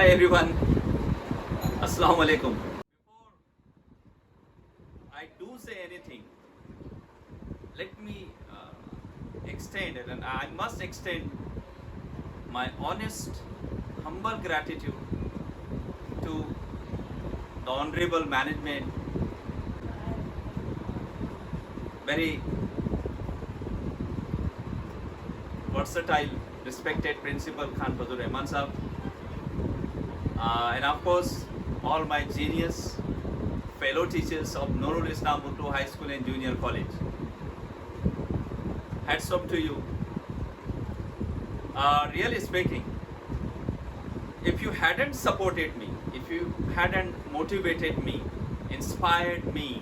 Hi everyone, Assalamu alaikum. Before I do say anything, let me extend it, and I must extend my honest, humble gratitude to the honorable management, very versatile, respected Principal Khan Fazul Rahman Sahab, and of course all my genius fellow teachers of Nurul Islam Urdu High School and Junior College. Hats off to you. Really speaking, if you hadn't supported me, if you hadn't motivated me, inspired me,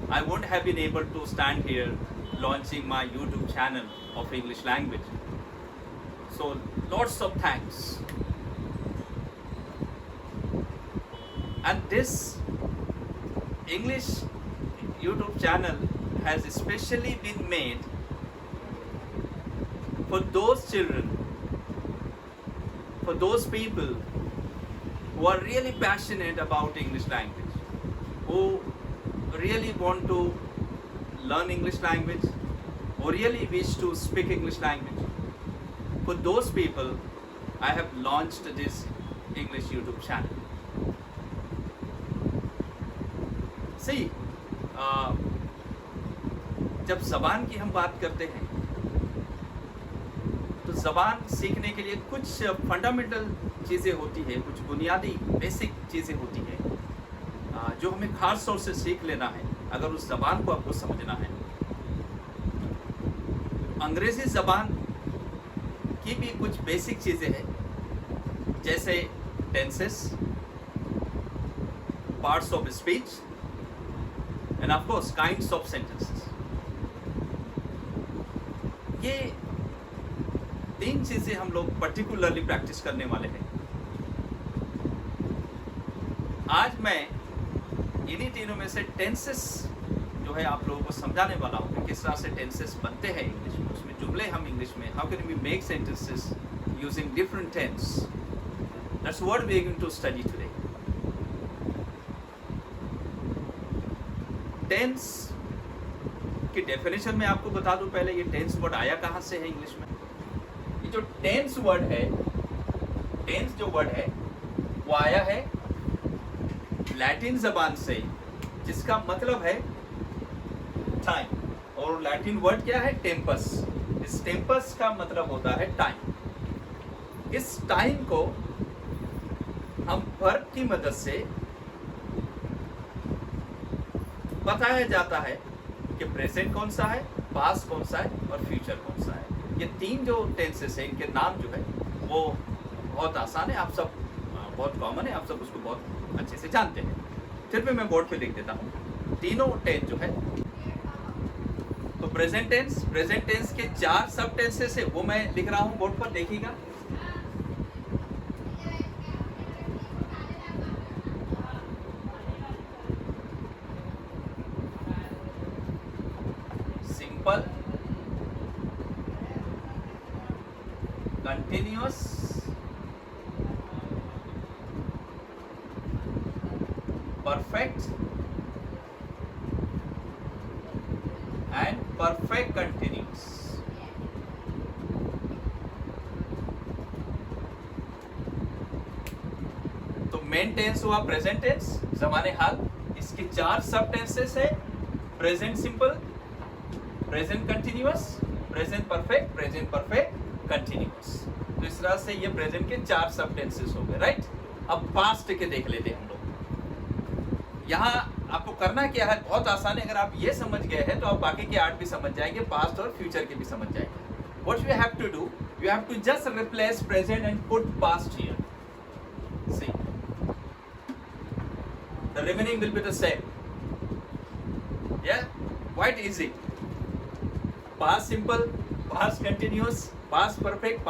I wouldn't have been able to stand here launching my YouTube channel of English language. So lots of thanks. And this English YouTube channel has especially been made for those children, for those people who are really passionate about English language, who really want to learn English language, who really wish to speak English language. For those people, I have launched this English YouTube channel. See, जब ज़बान की हम बात करते हैं तो ज़बान सीखने के लिए कुछ फंडामेंटल चीज़ें होती है, कुछ बुनियादी बेसिक चीज़ें होती है जो हमें खास तौर से सीख लेना है अगर उस ज़बान को आपको समझना है. अंग्रेज़ी ज़बान की भी कुछ बेसिक चीज़ें हैं, जैसे tenses, parts of speech, and of course kinds of sentences. ये तीन चीजें हम लोग पर्टिकुलरली प्रैक्टिस करने वाले हैं. आज मैं इन्हीं तीनों में से टेंसेस जो है आप लोगों को समझाने वाला हूँ कि किस तरह से टेंसेस बनते हैं इंग्लिश में, उसमें जुमले हम इंग्लिश में how can we make sentences using different tense. That's what we are going to study today. Tense की डेफिनेशन में आपको बता दूं पहले, ये टेंस वर्ड आया कहाँ से है इंग्लिश में. ये जो टेंस वर्ड है, टेंस जो वर्ड है वो आया है लैटिन जबान से, जिसका मतलब है टाइम. और लैटिन वर्ड क्या है? टेम्पस. इस टेम्पस का मतलब होता है टाइम. इस टाइम को हम वर्ब की मदद से बताया जाता है कि प्रेजेंट कौन सा है, पास्ट कौन सा है और फ्यूचर कौन सा है. ये तीन जो टेंसेस हैं, इनके नाम जो है वो बहुत आसान है, आप सब बहुत कॉमन है, आप सब उसको बहुत अच्छे से जानते हैं. फिर भी मैं बोर्ड पे लिख देता हूँ तीनों टेंस जो है. तो प्रेजेंट टेंस, प्रेजेंट टेंस के 4 सब टेंसेस है, वो मैं लिख रहा हूँ बोर्ड पर, देखिएगा. Simple, continuous, perfect and perfect continuous. तो मेन टेंस हुआ प्रेजेंट टेंस, ज़माने हाल. इसके 4 सब टेंसेस है, present simple, present continuous, present perfect, present perfect continuous. तो इस तरह से ये प्रेजेंट के 4 सब टेंसेस हो गए, राइट. अब पास्ट के देख लेते हैं हम लोग. यहाँ आपको करना क्या है, बहुत आसान है. अगर आप ये समझ गए हैं तो आप बाकी के 8 भी समझ जाएंगे, पास्ट और फ्यूचर के भी समझ जाएंगे. What you have to do, you have to just replace present and put past here. See, the remaining will be the same. Yeah, quite easy. Past simple, past continuous, past perfect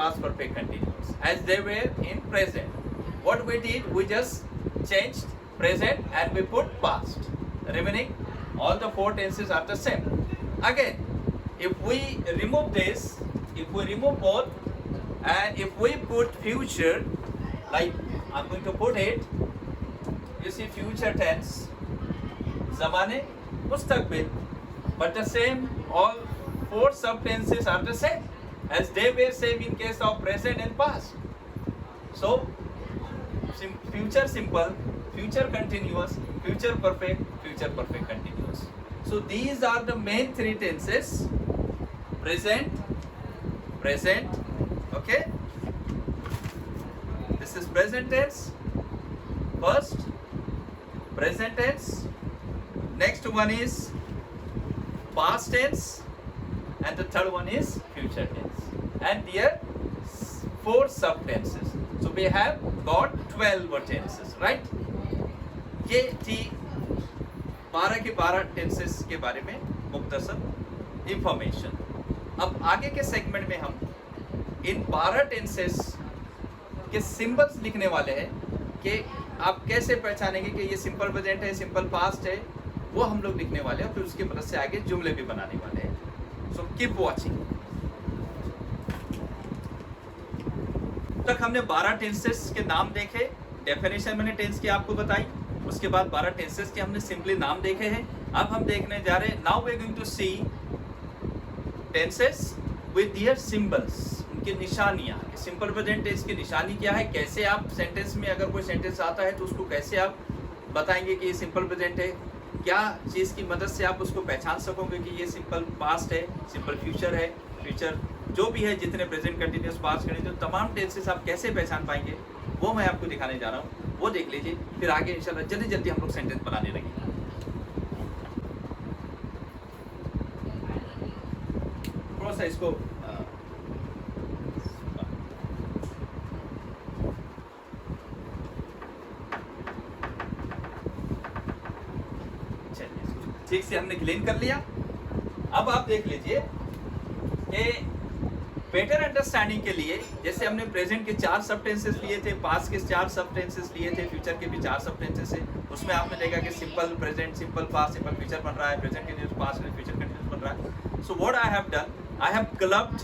continuous, as they were in present. What we did, we just changed present and we put past. The remaining, all the 4 tenses are the same. Again, if we remove this, if we remove both, and if we put future, like I'm going to put it. You see, future tense. Zamane mustaqbil. But the same, all four subtenses are the same as they were same in case of present and past. So, future simple, future continuous, future perfect continuous. So these are the main three tenses: present, okay? This is present tense, first, present tense, next one is past tense, and the third one is future tense. And here, 4 subtenses. So we have got 12 tenses, right? ये थी 12 के 12 tenses के बारे में मुख्तसर information. अब आगे के सेगमेंट में हम इन 12 टेंसेस के सिंबल्स लिखने वाले हैं कि आप कैसे पहचानेंगे कि ये सिंपल प्रेजेंट है, सिंपल पास्ट है, वो हम लोग लिखने वाले हैं. फिर उसकी मदद से आगे जुमले भी बनाने वाले हैं. So keep watching. तक हमने 12 टेंसेस के नाम देखे, डेफिनेशन मैंने टेंस की आपको बताई. उसके बाद 12 टेंसेस के हमने सिंपली नाम देखे हैं. अब हम देखने जा रहे हैं, now we are going to see tenses with their symbols, उनकी निशानियां. सिंपल प्रेजेंट टेंस की निशानी क्या है, कैसे आप सेंटेंस में अगर कोई सेंटेंस आता है तो उसको कैसे आप बताएंगे कि ये सिंपल प्रेजेंट है, क्या चीज़ की मदद से आप उसको पहचान सकोगे कि ये सिंपल पास्ट है, सिंपल फ्यूचर है, फ्यूचर जो भी है, जितने प्रेजेंट कंटिन्यूस पास्ट कंटिन्यूस तमाम टेंसेस आप कैसे पहचान पाएंगे, वो मैं आपको दिखाने जा रहा हूँ. वो देख लीजिए. फिर आगे इंशाल्लाह जल्दी जल्दी हम लोग सेंटेंस बनाने लगेंगे. थोड़ा सा इसको ठीक से हमने क्लीन कर लिया. अब आप देख लीजिए कि बेटर अंडरस्टैंडिंग के लिए, जैसे हमने प्रेजेंट के 4 सबटेंसेस लिए थे, पास्ट के 4 सबटेंसेस लिए थे, फ्यूचर के भी 4 सबटेंसेस है. उसमें आपने देखा कि simple present, simple past, simple future बन रहा है, प्रेजेंट कंटिन्यूअस, पास्ट में फ्यूचर कंटिन्यूअस बन रहा है. So what I have done, I have clubbed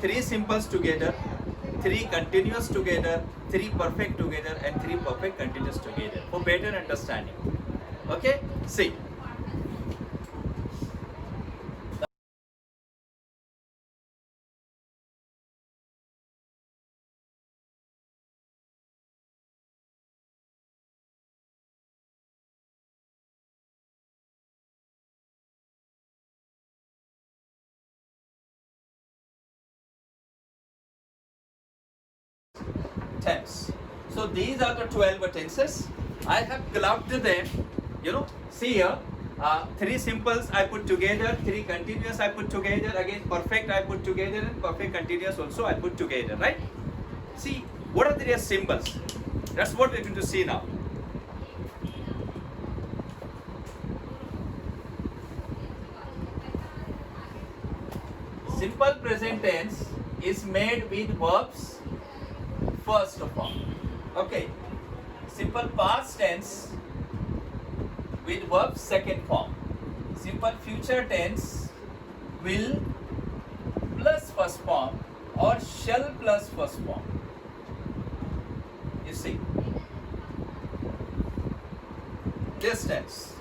3 symbols together, 3 continuous together, 3 perfect together, and 3 perfect continuous together for better understanding. Okay, see. Tense. So these are the 12 tenses. I have clubbed them. You know, see here, 3 simples I put together, 3 continuous I put together, again perfect I put together, and perfect continuous also I put together, right? See, what are their symbols? That's what we're going to see now. Simple present tense is made with verbs first of all. Okay. Simple past tense with verb second form. Simple future tense will plus first form or shall plus first form. You see. This tense.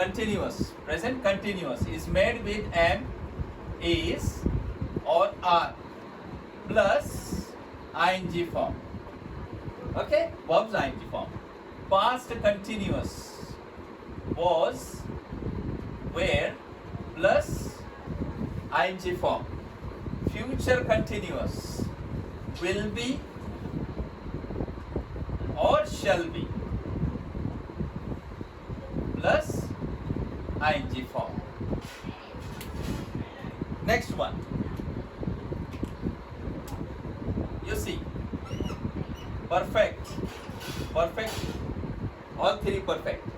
Continuous. Present continuous is made with am, is or are plus ing form. Okay, verbs ing form. Past continuous was, where plus ing form. Future continuous will be or shall be plus ing form. Next one. You see, perfect, all 3 perfect.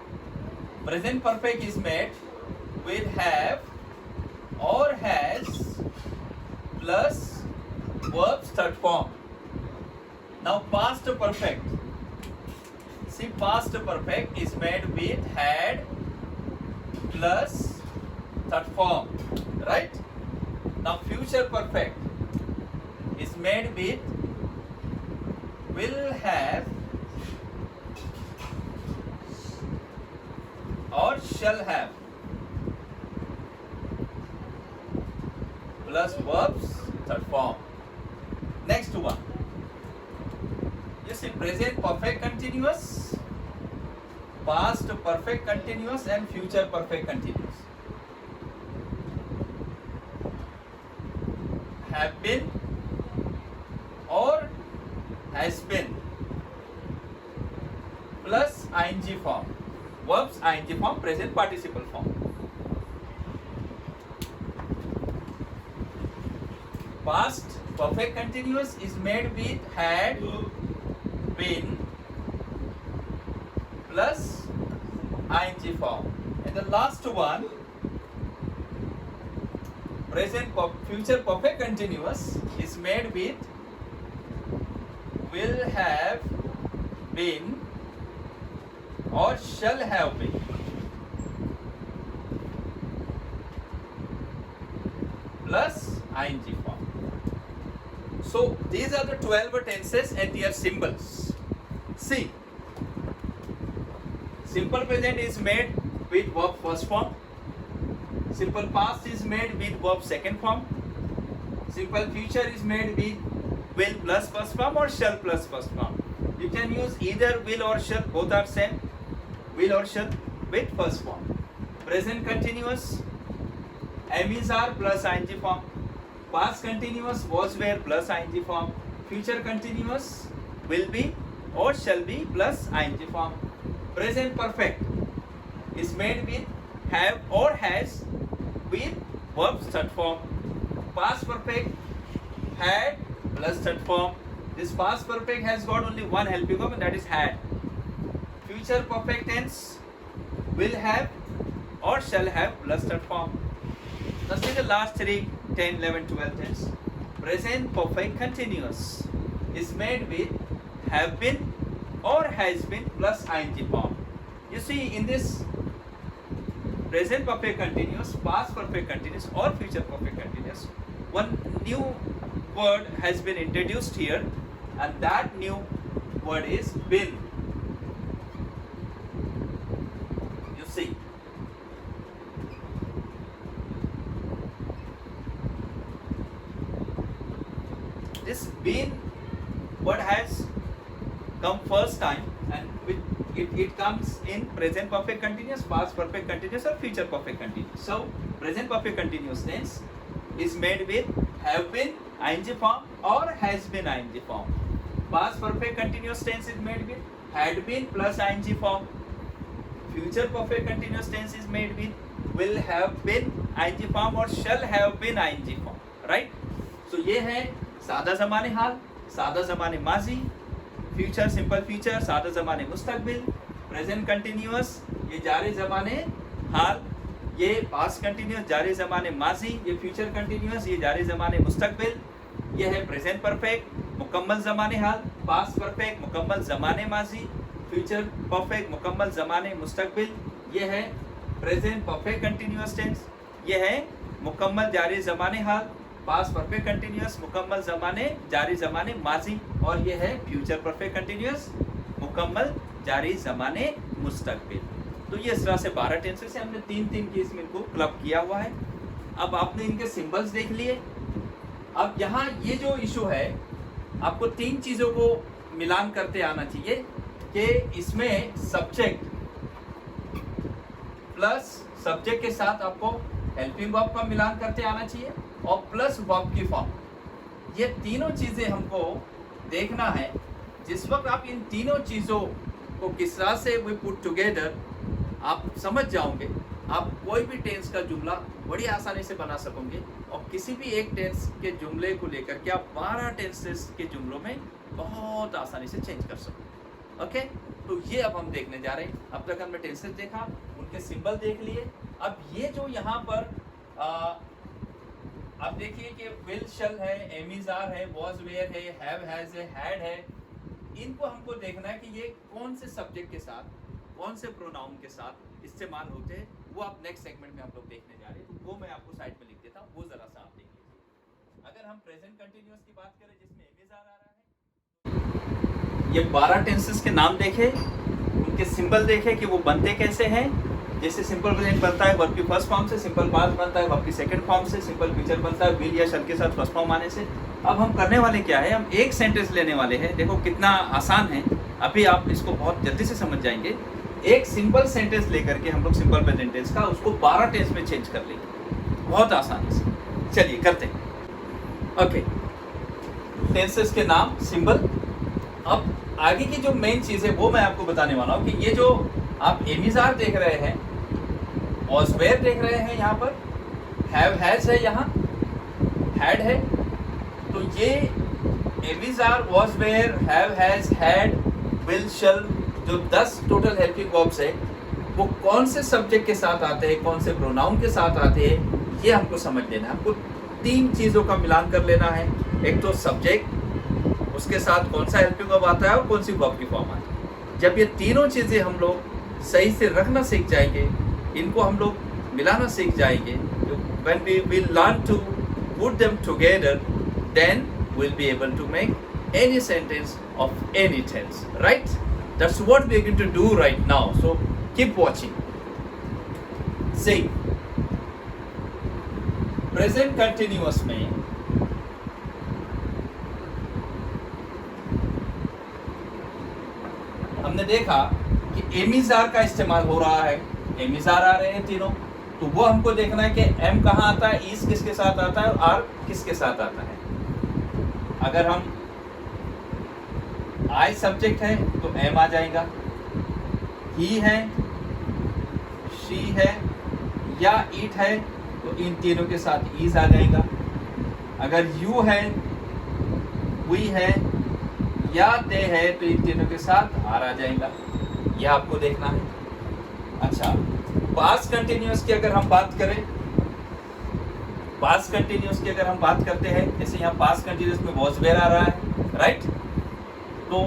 Present perfect is made with have or has plus verbs third form. Now past perfect. See, past perfect is made with had plus third form, right? Now future perfect is made with will have or shall have plus verbs third form. Next one. You see present perfect continuous, past perfect continuous and future perfect continuous. Have been or has been plus ing form. Verbs ing form, present participle form. Past perfect continuous is made with had been plus ing form. And the last one, future perfect continuous is made with will have been or shall have been. Plus ing form. So these are the 12 tenses and their symbols. See, simple present is made with verb first form. Simple past is made with verb second form. Simple future is made with will plus first form or shall plus first form. You can use either will or shall, both are same. Will or shall with first form. Present continuous, am is are plus ing form. Past continuous, was were plus ing form. Future continuous, will be or shall be plus ing form. Present perfect is made with have or has with verbs third form. Past perfect had plus third form. This past perfect has got only one helping verb and that is had. Future perfect tense will have or shall have plus third form. Now see the last three, 10, 11, 12 tense. Present perfect continuous is made with have been or has been plus ing form. You see in this present perfect continuous, past perfect continuous or future perfect continuous, one new word has been introduced here and that new word is been. You see. This been word has come first time and it comes in present perfect continuous, past perfect continuous or future perfect continuous. So present perfect continuous tense is made with have been ing form or has been ing form. Past perfect continuous tense is made with had been plus ing form. Future perfect continuous tense is made with will have been ing form or shall have been ing form. Right? So ये है सादा ज़माने हाल, सादा ज़माने माजी, future simple future, सादा ज़माने मुस्तकबिल, प्रेजेंट कंटिन्यूअस ये जारी ज़माने हाल, ये पास्ट कंटिन्यूअस जारी ज़माने माजी, ये फ्यूचर कंटिन्यूअस ये जारी ज़माने मुस्तकबिल, ये है प्रेजेंट परफेक्ट मुकम्मल ज़माने हाल, पास्ट परफेक्ट मुकम्मल ज़माने माजी, फ्यूचर परफेक्ट मुकम्मल ज़माने मुस्तकबिल, ये है प्रेजेंट परफेक्ट कंटिन्यूअस टेंस, ये है मुकम्मल जारी ज़माने हाल, पास्ट परफेक्ट कंटिन्यूअस मुकम्मल ज़माने जारी ज़माने माजी और ये है फ्यूचर परफेक्ट कंटिन्यूअस मुकम्मल जारी ज़माने मुस्तकबिल। तो ये इस तरह से 12 टेंसेस से हमने तीन की इसमें इनको क्लब किया हुआ है। अब आपने इनके सिंबल्स देख लिए। अब यहाँ ये जो इशू है आपको तीन चीज़ों को मिलान करते आना चाहिए कि इसमें सब्जेक्ट प्लस सब्जेक्ट के साथ आपको हेल्पिंग वर्ब का मिलान करते आना चाहिए और प्लस वर्ब की फॉर्म। ये तीनों चीज़ें हमको देखना है। जिस वक्त आप इन तीनों चीज़ों को किस तरह से वी पुट टुगेदर आप समझ जाओगे, आप कोई भी टेंस का जुमला बड़ी आसानी से बना सकोगे और किसी भी एक टेंस के जुमले को लेकर के आप 12 टेंसेस के जुमलों में बहुत आसानी से चेंज कर सकोगे। ओके, तो ये अब हम देखने जा रहे हैं। अब तक हमने टेंसेस देखा, उनके सिंबल देख लिए। अब ये जो यहाँ पर अब देखिए कि विल शल है, एम इज आर है, वॉज वेयर है, हैव हैज है, हैड है। इनको हमको देखना है कि ये कौन से सब्जेक्ट के साथ, कौन से प्रोनाउन के साथ इस्तेमाल होते हैं। वो आप नेक्स्ट सेगमेंट में हम लोग देखने जा रहे हैं। तो वो मैं आपको साइड पे लिख देता हूँ, वो जरा सा आप देख लीजिए। अगर हम प्रेजेंट कंटिन्यूअस की बात करें जिसमें एम इज आर आ रहा है, ये 12 टेंसेस के नाम देखे, उनके सिंबल देखे कि वो बनते कैसे हैं। जैसे सिंपल प्रेजेंट बनता है वर्ब की फर्स्ट फॉर्म से, सिंपल पास्ट बनता है वर्ब की सेकंड फॉर्म से, सिंपल फ्यूचर बनता है विल या शल के साथ फर्स्ट फॉर्म आने से। अब हम करने वाले क्या है, हम एक सेंटेंस लेने वाले हैं। देखो कितना आसान है, अभी आप इसको बहुत जल्दी से समझ जाएंगे। एक सिंपल सेंटेंस लेकर के हम लोग सिंपल प्रेजेंट टेंस का उसको 12 टेंस में चेंज कर लेंगे, बहुत आसानी से। चलिए करते हैं। ओके, टेंसेस के नाम, सिंबल। अब आगे की जो मेन चीज़ है वो मैं आपको बताने वाला हूँ कि ये जो आप एमिजार देख रहे हैं, वॉज वेयर देख रहे हैं, यहाँ पर हैव हैज है, यहाँ हैड है। तो ये am is are, was were, have has, had, will, shall, जो 10 टोटल हेल्पिंग वर्ब्स है वो कौन से सब्जेक्ट के साथ आते हैं, कौन से प्रोनाउन के साथ आते हैं, ये हमको समझ लेना है। हमको 3 चीज़ों का मिलान कर लेना है। एक तो सब्जेक्ट, उसके साथ कौन सा हेल्पिंग वर्ब आता है और कौन सी वर्ब की फॉर्म आती है। जब ये तीनों चीज़ें हम लोग सही से रखना सीख जाएंगे, इनको हम लोग मिलाना सीख जाएंगे, when we will learn to put them together, then we'll be able to make any sentence of any tense, right? That's what we are going to do right now. So keep watching. See, present continuous में हमने देखा कि एमिजार का इस्तेमाल हो रहा है, एमिजार आ रहे हैं तीनों। तो वो हमको देखना है कि एम कहाँ आता है, इस किसके साथ आता है और आर किसके साथ आता है। अगर हम आई सब्जेक्ट है तो एम आ जाएगा, ही है, शी है या इट है तो इन तीनों के साथ ईज आ जाएगा। अगर यू है, वी है या दे है तो इन तीनों के साथ आर आ जाएगा। यह आपको देखना है। अच्छा, पास्ट कंटिन्यूअस की अगर हम बात करें, पास्ट कंटिन्यूअस की अगर हम बात करते हैं, जैसे यहाँ पास्ट कंटिन्यूअस में वॉज वेयर आ रहा है, राइट? तो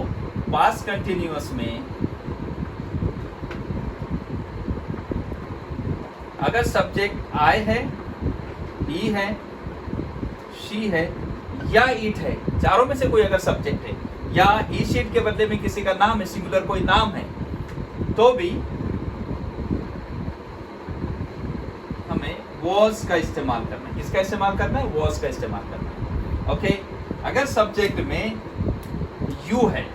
पास्ट कंटिन्यूअस में अगर सब्जेक्ट आई है, ही है, शी है या इट है, चारों में से कोई अगर सब्जेक्ट है या ही शीट के बदले में किसी का नाम है, सिंगुलर कोई नाम है, तो भी हमें वॉज का इस्तेमाल करना है। किसका इस्तेमाल करना है? वॉज का इस्तेमाल करना है। ओके, अगर सब्जेक्ट में यू है,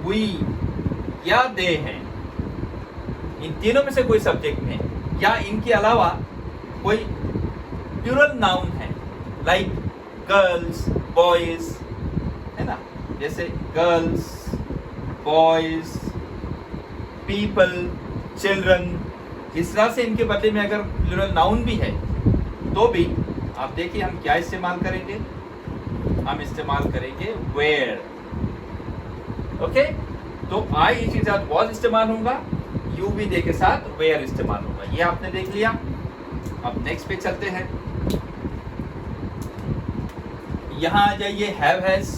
वी या दे है, इन तीनों में से कोई सब्जेक्ट में या इनके अलावा कोई प्लूरल नाउन है, लाइक गर्ल्स, बॉयज, है ना, जैसे गर्ल्स, बॉयज, पीपल, चिल्ड्रन, इस तरह से इनके बदले में अगर प्लूरल नाउन भी है तो भी आप देखिए हम क्या इस्तेमाल करेंगे, हम इस्तेमाल करेंगे वेयर। ओके, तो आई इस के साथ वॉज इस्तेमाल होगा, यू भी दे के साथ वेयर इस्तेमाल होगा। ये आपने देख लिया। अब नेक्स्ट पे चलते हैं। यहाँ आ जाइए, हैव हैज।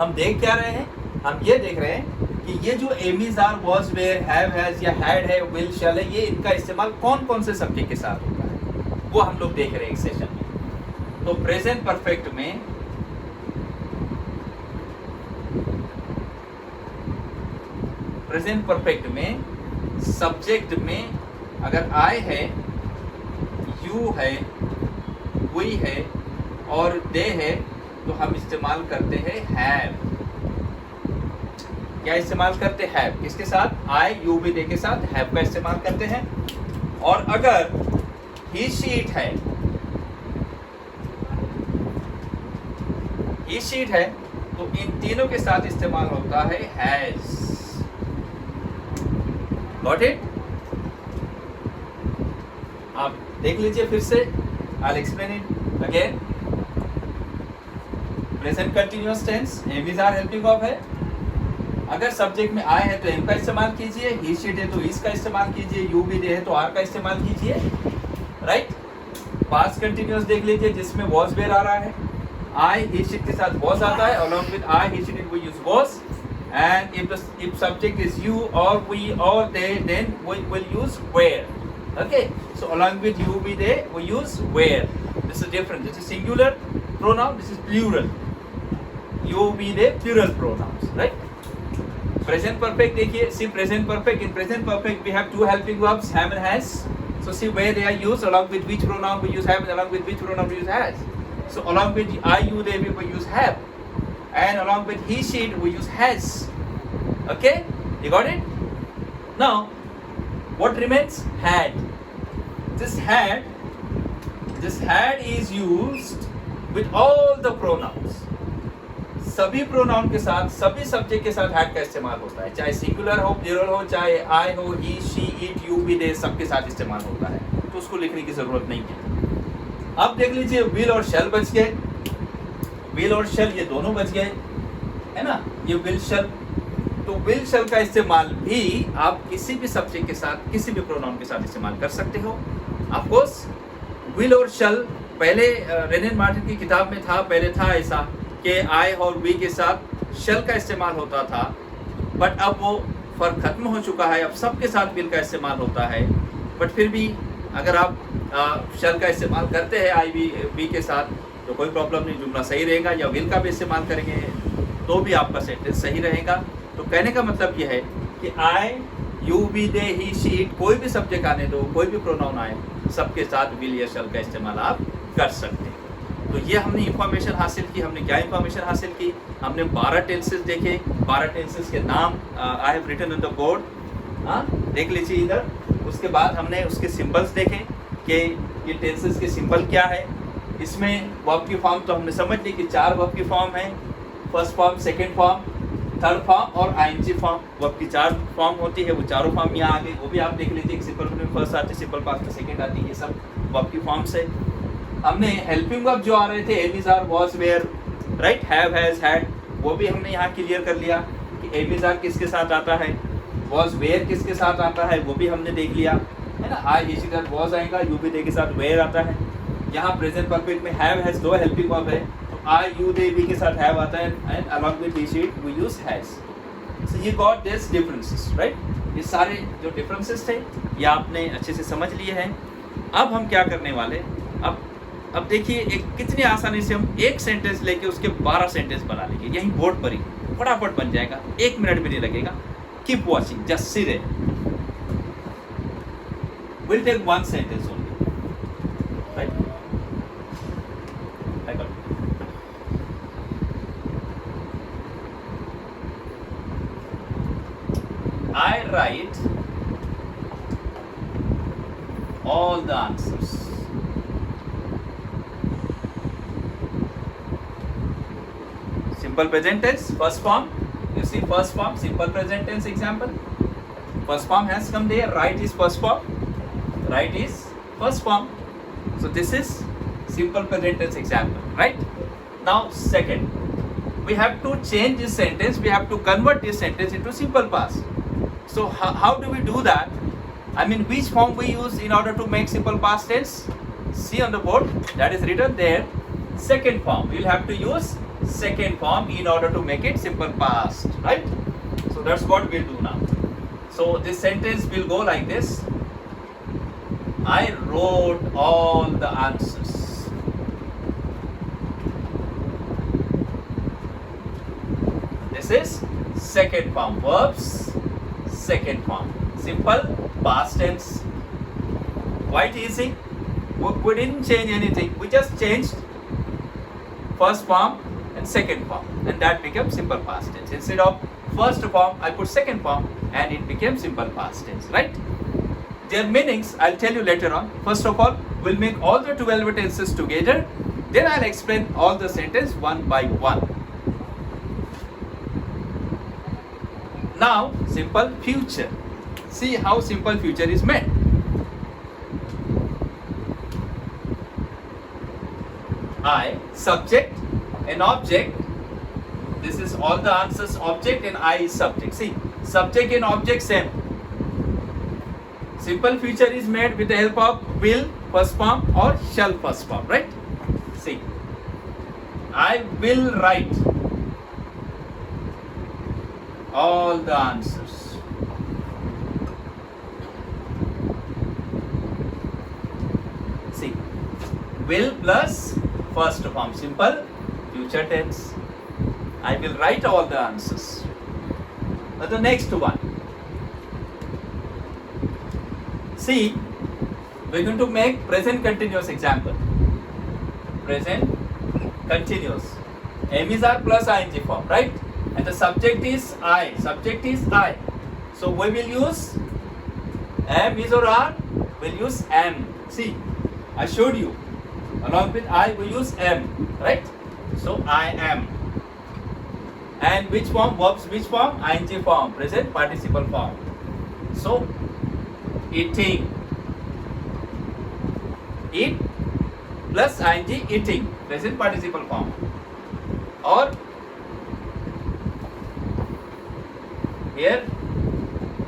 हम देख क्या रहे हैं? हम ये देख रहे हैं कि ये जो am is are, was were, have has या हैड है, विल, शैल है, ये इनका इस्तेमाल कौन कौन से सब्जेक्ट के साथ होता है वो हम लोग देख रहे हैं इस सेशन में। तो प्रेजेंट परफेक्ट में सब्जेक्ट में अगर आई है, यू है, वी है और दे है तो हम इस्तेमाल करते हैं हैव। क्या इस्तेमाल करते हैं? हैव। किसके साथ? आई, यू, वी, दे के साथ हैव का इस्तेमाल करते हैं। और अगर ही, शी, इट है, ही, शी, इट है तो इन तीनों के साथ इस्तेमाल होता है हैज। Got it? आप देख लीजिए फिर से। I will explain it again. Present continuous tense, am is are helping verb है। अगर सब्जेक्ट में आई है तो एम का इस्तेमाल कीजिए, ही शीट है तो इस का इस्तेमाल कीजिए, यू भी दे है तो आर का इस्तेमाल कीजिए, राइट? पास्ट कंटिन्यूअस देख लीजिए जिसमें वॉज वेयर आ रहा है, आई ही शीट के साथ वॉज आता है, along with I he she it we use was, and if subject is you or we or they then we will use where. Okay, so along with you we they we use where. This is different. This is singular pronoun, this is plural. you be the plural pronouns, right? Present perfect देखिए, see present perfect, in present perfect we have two helping verbs, have and has. So see where they are used, along with which pronoun we use have, and along with which pronoun we use has. So along with I, you, they, we use have, and along with he, she, it, we use has. Okay, you got it? Now, what remains? Had. This had is used with all the pronouns. सभी pronoun के साथ, सभी subject के साथ had का इस्तेमाल होता है, चाहे सिंगुलर हो, प्लूरल हो, चाहे आई हो, ही, शी, इट, यू, वी, दे, सबके साथ इस्तेमाल होता है, तो उसको लिखने की जरूरत नहीं है। अब देख लीजिए, विल और शैल बच गए, विल और शैल ये दोनों बच गए, है ना, ये विल शैल। तो विल शैल का इस्तेमाल भी आप किसी भी सब्जेक्ट के साथ, किसी भी प्रोनाउन के साथ इस्तेमाल कर सकते हो। ऑफ कोर्स विल और शैल पहले रेनिन मार्टिन की किताब में था, पहले था ऐसा कि आई और वी के साथ शैल का इस्तेमाल होता था, बट अब वो फर्क खत्म हो चुका है, अब सबके साथ विल का इस्तेमाल होता है। बट फिर भी अगर आप शैल का इस्तेमाल करते हैं आई वी के साथ तो कोई प्रॉब्लम नहीं, जुमला सही रहेगा, या विल का भी इस्तेमाल करेंगे तो भी आपका सेंटेंस सही रहेगा। तो कहने का मतलब ये है कि I, you, we, they, he, she, it, कोई भी सब्जेक्ट आने दो, कोई भी प्रोनाउन आए, सबके साथ विल या शैल का इस्तेमाल आप कर सकते हैं। तो ये हमने इंफॉर्मेशन हासिल की। हमने क्या इंफॉर्मेशन हासिल की? हमने 12 टेंसेस देखे, 12 टेंसेस के नाम I have written on the board, हाँ देख लीजिए इधर। उसके बाद हमने उसके सिंबल्स देखे कि ये टेंसेस के सिंबल क्या है। इसमें वर्ब की फॉर्म तो हमने समझ ली कि 4 वर्ब की फॉर्म है, first form, second form, third form और आईएनजी फॉर्म। वर्ब की 4 फॉर्म होती है, वो चारों फॉर्म यहाँ आ गई, वो भी आप देख लीजिए। सिंपल में फर्स्ट आती है, सिंपल पास्ट में सेकेंड आती है, ये सब वर्ब की फॉर्म्स है। हमने हेल्पिंग वर्ब जो आ रहे थे, am is, are, was, were, right, have, has, had, वो भी हमने यहाँ क्लियर कर लिया कि एम इज, आर किसके साथ आता है, वाज, वेयर किसके साथ आता है, वो भी हमने देख लिया, है ना। आई, ही, शी के साथ वाज आएगा, यू, वी, दे के साथ वेयर आता है। यहाँ प्रेजेंट परफेक्ट में हैव, हैज 2 हेल्पिंग वर्ब है, तो आई, यू, दे, वी के साथ हैव आता है, and along with he, she, it we use has. So you got this differences, right. ये सारे जो डिफरेंसेस थे ये आपने अच्छे से समझ लिए हैं। अब हम क्या करने वाले, अब देखिए एक कितनी आसानी से हम एक सेंटेंस लेके उसके 12 सेंटेंस बना लेंगे, यही बोर्ड पर ही फटाफट बन जाएगा, 1 मिनट भी नहीं लगेगा। Keep watching, just see there. Will take 1 sentence only, right. I write all the answers. Simple present tense, first form. You see first form, simple present tense example. First form has come there. Write is first form. Write is first form. So this is simple present tense example, right? Now second, we have to change this sentence. We have to convert this sentence into simple past. So how do we do that? I mean, which form we use in order to make simple past tense? See on the board, that is written there. Second form. We'll have to use second form in order to make it simple past, right? So that's what we'll do now. So this sentence will go like this. I wrote all the answers. This is second form. Verbs, second form. Simple past tense. Quite easy. We didn't change anything. We just changed first form and second form, and that became simple past tense. Instead of first form, I put second form, and it became simple past tense, right? Their meanings I'll tell you later on. First of all, we'll make all the 12 tenses together. Then I'll explain all the sentence one by one. Now, simple future. See how simple future is made. I, subject, an object. This is all the answers, object, and I is subject. See, subject and object same. Simple future is made with the help of will first form or shall first form, right? See, I will write all the answers. See, will plus first form, simple future tense. I will write all the answers. Now the next one. See, we're going to make present continuous example. Present continuous. M is our plus ing form, right? And the subject is I. Subject is I. So we will use am is or are. We'll use am. See, I showed you. Along with I, we use am, right? So I am. And which form? Verbs which form? Ing form. Present participle form. So eating. Eat plus ing, eating. Present participle form. Or here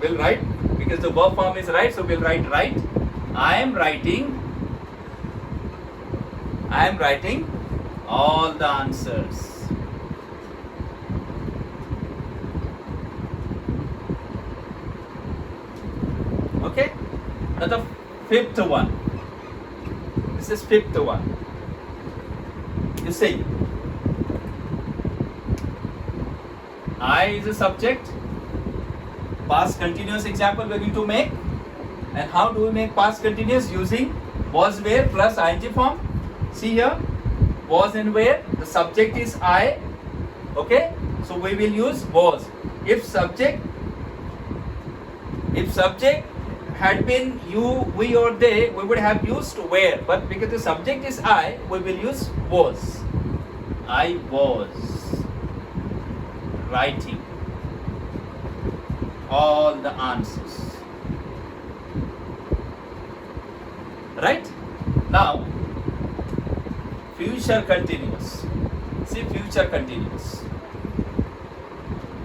we'll write, because the verb form is right, so we'll write right. I am writing all the answers. Okay? Now the fifth one. This is fifth one. You see, I is a subject. Past continuous example we are going to make. And how do we make past continuous? Using was, where plus ing form. See here, was and where. The subject is I. Okay, so we will use was. If subject had been you, we, or they, we would have used where. But because the subject is I, we will use was. I was writing all the answers. Right? Now, future continuous. See, future continuous.